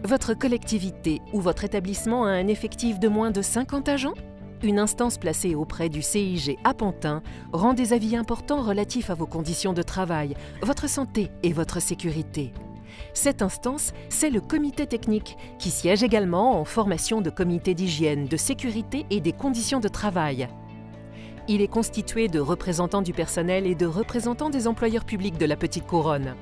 Votre collectivité ou votre établissement a un effectif de moins de 50 agents? Une instance placée auprès du CIG à Pantin rend des avis importants relatifs à vos conditions de travail, votre santé et votre sécurité. Cette instance, c'est le comité technique, qui siège également en formation de comités d'hygiène, de sécurité et des conditions de travail. Il est constitué de représentants du personnel et de représentants des employeurs publics de la Petite Couronne.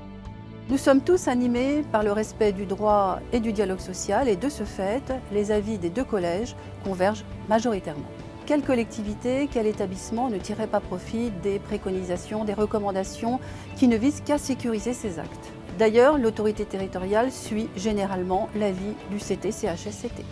Nous sommes tous animés par le respect du droit et du dialogue social et de ce fait, les avis des deux collèges convergent majoritairement. Quelle collectivité, quel établissement ne tirerait pas profit des préconisations, des recommandations qui ne visent qu'à sécuriser ces actes? D'ailleurs, l'autorité territoriale suit généralement l'avis du CT-CHSCT.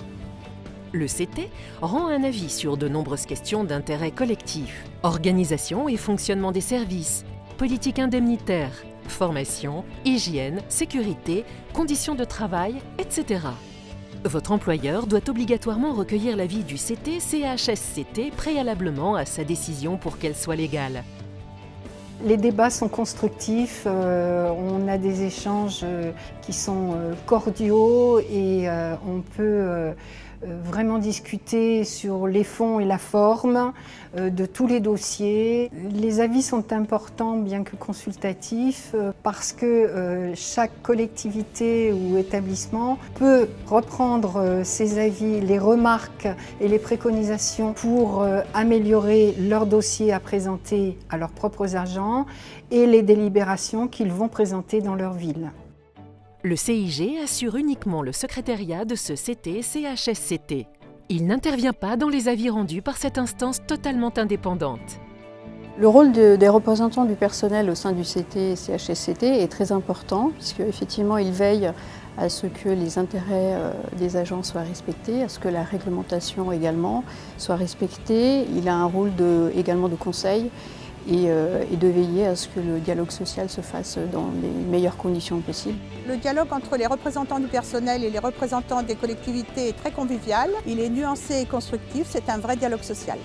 Le CT rend un avis sur de nombreuses questions d'intérêt collectif, organisation et fonctionnement des services, politique indemnitaire, formation, hygiène, sécurité, conditions de travail, etc. Votre employeur doit obligatoirement recueillir l'avis du CT-CHSCT préalablement à sa décision pour qu'elle soit légale. Les débats sont constructifs, on a des échanges qui sont cordiaux et on peut vraiment discuter sur les fonds et la forme de tous les dossiers. Les avis sont importants, bien que consultatifs, parce que chaque collectivité ou établissement peut reprendre ces avis, les remarques et les préconisations pour améliorer leur dossier à présenter à leurs propres agents et les délibérations qu'ils vont présenter dans leur ville. Le CIG assure uniquement le secrétariat de ce CT-CHSCT. Il n'intervient pas dans les avis rendus par cette instance totalement indépendante. Le rôle des représentants du personnel au sein du CT-CHSCT est très important puisque effectivement ils veillent à ce que les intérêts des agents soient respectés, à ce que la réglementation également soit respectée. Il a un rôle également de conseil et de veiller à ce que le dialogue social se fasse dans les meilleures conditions possibles. Le dialogue entre les représentants du personnel et les représentants des collectivités est très convivial. Il est nuancé et constructif, c'est un vrai dialogue social.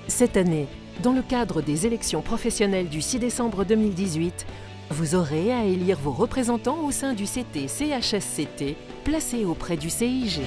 Cette année, dans le cadre des élections professionnelles du 6 décembre 2018, vous aurez à élire vos représentants au sein du CT-CHSCT placés auprès du CIG.